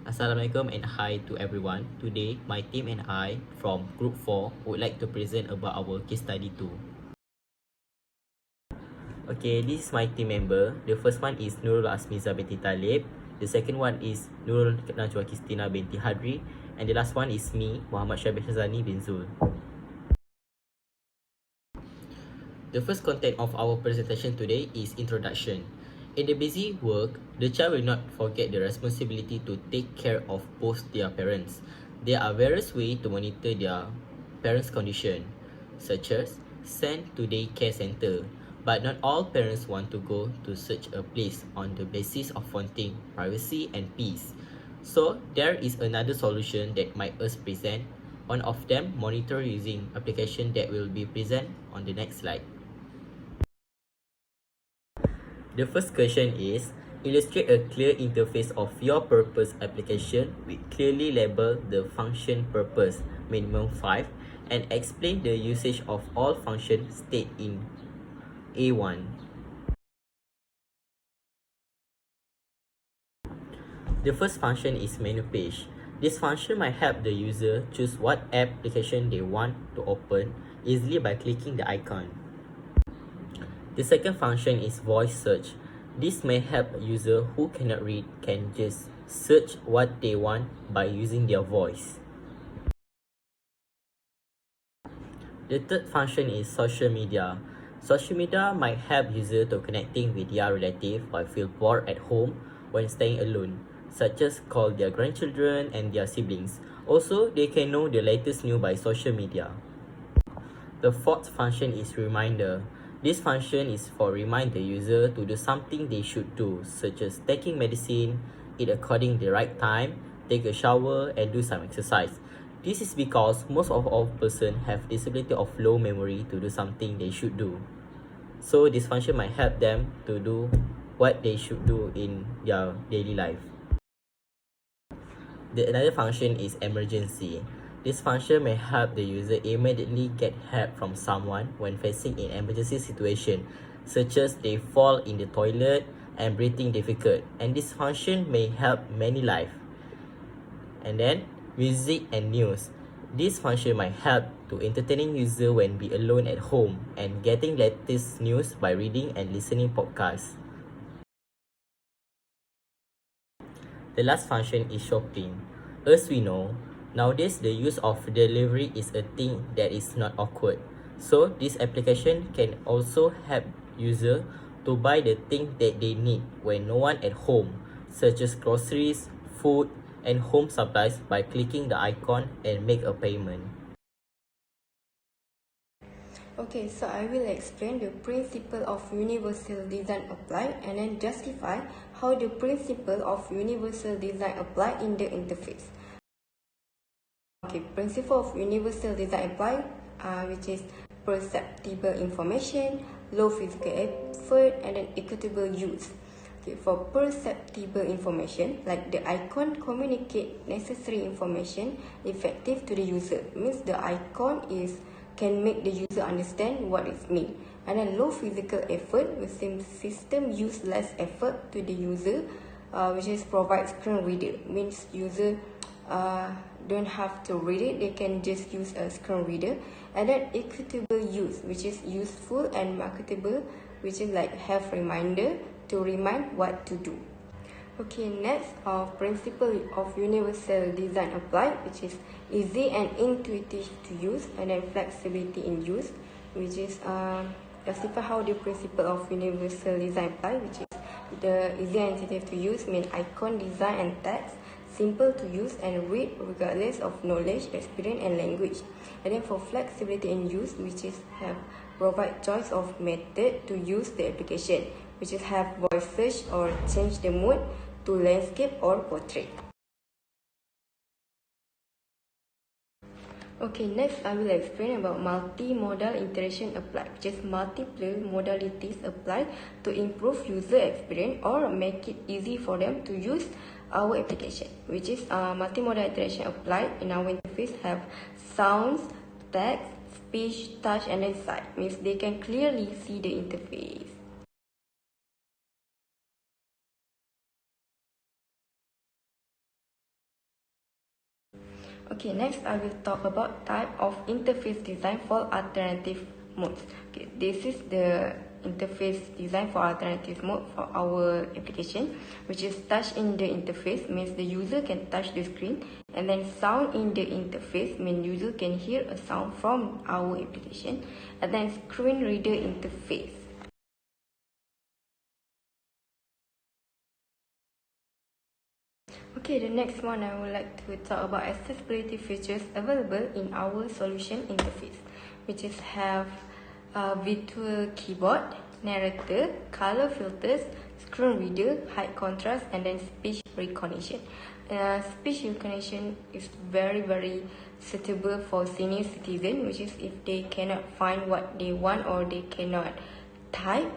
Assalamualaikum and hi to everyone. Today, my team and I from Group 4 would like to present about our case study 2. Okay, this is my team member. The first one is Nurul Asmiza binti Talib. The second one is Nurul Najwa Kristina binti Hadri. And the last one is me, Muhammad Syabil bin Zul. The first content of our presentation today is introduction. In the busy work, the child will not forget the responsibility to take care of both their parents. There are various ways to monitor their parents' condition, such as send to daycare center, but not all parents want to go to such a place on the basis of wanting privacy and peace. So there is another solution that might us present. One of them monitor using application that will be present on the next slide. The first question is, illustrate a clear interface of your purpose application with clearly label the function purpose, minimum 5, and explain the usage of all functions stated in A1. The first function is menu page. This function might help the user choose what application they want to open easily by clicking the icon. The second function is voice search. This may help a user who cannot read can just search what they want by using their voice. The third function is social media. Social media might help user to connecting with their relative while feel bored at home when staying alone, such as call their grandchildren and their siblings. Also, they can know the latest news by social media. The fourth function is reminder. This function is for remind the user to do something they should do, such as taking medicine, eat according the right time, take a shower, and do some exercise. This is because most of all persons have disability of low memory to do something they should do. So this function might help them to do what they should do in their daily life. Another function is emergency. This function may help the user immediately get help from someone when facing an emergency situation, such as they fall in the toilet and breathing difficult. And this function may help many lives. And then music and news. This function might help to entertaining user when be alone at home and getting latest news by reading and listening podcasts. The last function is shopping. As we know, nowadays the use of delivery is a thing that is not awkward. So this application can also help user to buy the thing that they need when no one at home, such as groceries, food, and home supplies by clicking the icon and make a payment. Okay, so I will explain the principle of universal design apply and then justify how the principle of universal design apply in the interface. Okay, principle of universal design apply, which is perceptible information, low physical effort, and then equitable use. Okay, for perceptible information, like the icon communicate necessary information effective to the user. Means the icon can make the user understand what it means. And then low physical effort, the same system use less effort to the user, which is provide screen reader. Means user don't have to read it, they can just use a screen reader. And then equitable use, which is useful and marketable, which is like have reminder to remind what to do. Okay, next, principle of universal design apply, which is easy and intuitive to use, and then flexibility in use, which is justify how the principle of universal design apply, which is the easy and intuitive to use mean icon design and text simple to use and read regardless of knowledge, experience, and language. And then for flexibility in use, which is have provide choice of method to use the application, which is have voice search or change the mood to landscape or portrait. Okay, next I will explain about multimodal interaction applied, which is multiple modalities applied to improve user experience or make it easy for them to use our application, which is multimodal interaction applied in our interface have sounds, text, speech, touch, and then sight. Means they can clearly see the interface. Okay, next I will talk about type of interface design for alternative modes. Okay, this is the interface design for alternative mode for our application, which is touch in the interface means the user can touch the screen, and then sound in the interface means user can hear a sound from our application, and then screen reader interface. Okay, the next one I would like to talk about accessibility features available in our solution interface, which is have virtual keyboard, narrator, color filters, screen reader, high contrast, and then speech recognition. Speech recognition is very suitable for senior citizen, which is if they cannot find what they want or they cannot type,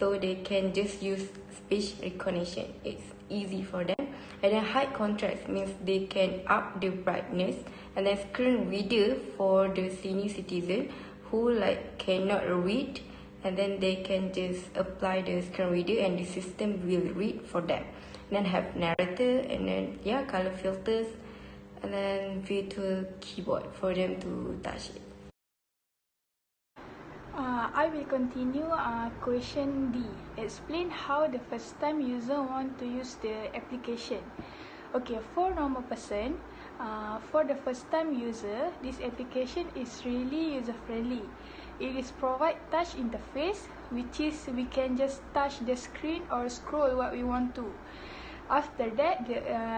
so they can just use speech recognition. It's easy for them. And then high contrast means they can up the brightness, and then screen reader for the senior citizen who like cannot read, and then they can just apply the screen reader and the system will read for them. And then have narrator, and then color filters, and then virtual keyboard for them to touch it. I will continue question D. Explain how the first time user want to use the application. Okay, for normal person, for the first time user, this application is really user friendly. It is provide touch interface, which is we can just touch the screen or scroll what we want to. After that,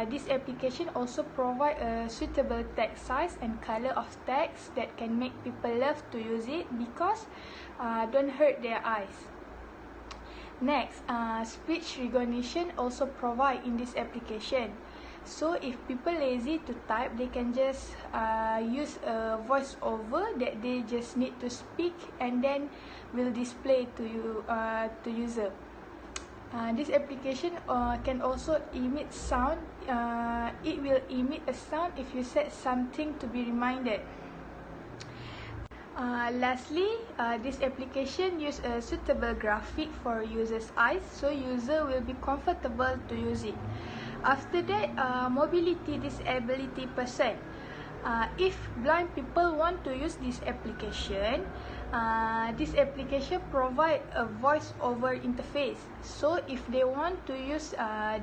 this application also provide a suitable text size and color of text that can make people love to use it because don't hurt their eyes. Next, speech recognition also provide in this application. So if people lazy to type, they can just use a voice over that they just need to speak and then will display to you to user. This application can also emit sound. It will emit a sound if you set something to be reminded. Lastly, this application use a suitable graphic for users' eyes, so user will be comfortable to use it. After that, mobility disability person. If blind people want to use this application provide a voice over interface. So if they want to use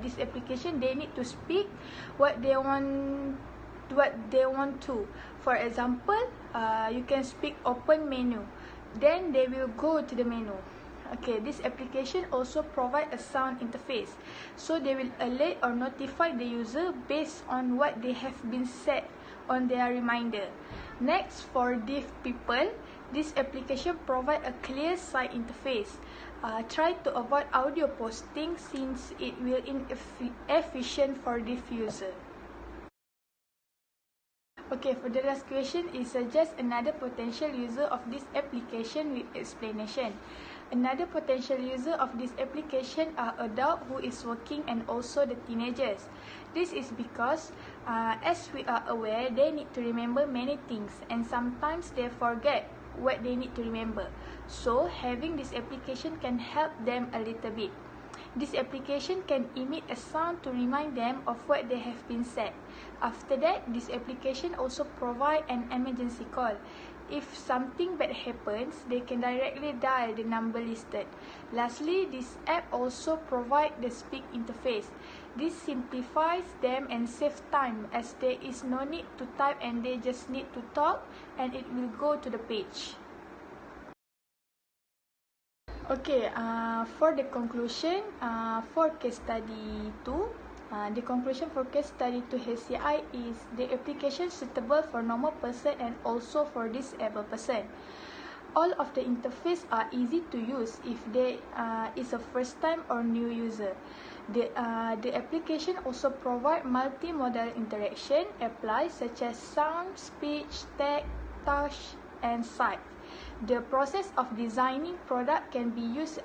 this application, they need to speak what they want to. For example, you can speak open menu, then they will go to the menu. Okay, this application also provide a sound interface, so they will alert or notify the user based on what they have been set on their reminder. Next, for deaf people, this application provide a clear sight interface. Try to avoid audio posting since it will inefficient for deaf user. Okay, for the last question is suggest another potential user of this application with explanation. Another potential user of this application are adults who is working and also the teenagers. This is because as we are aware, they need to remember many things and sometimes they forget what they need to remember. So having this application can help them a little bit. This application can emit a sound to remind them of what they have been said. After that, this application also provide an emergency call. If something bad happens, they can directly dial the number listed. Lastly, this app also provide the speak interface. This simplifies them and save time as there is no need to type and they just need to talk and it will go to the page. Okay, for the conclusion, for case study 2, the conclusion for case study 2 HCI is the application suitable for normal person and also for disabled person. All of the interface are easy to use if they is a first time or new user. The application also provide multimodal interaction applies such as sound, speech, text, touch, and sight. The process of designing product can be used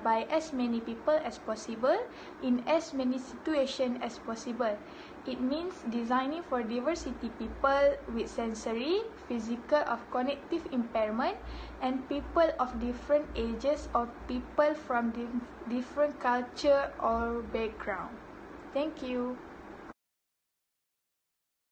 by as many people as possible in as many situations as possible. It means designing for diversity people with sensory, physical or cognitive impairment and people of different ages or people from different culture or background. Thank you.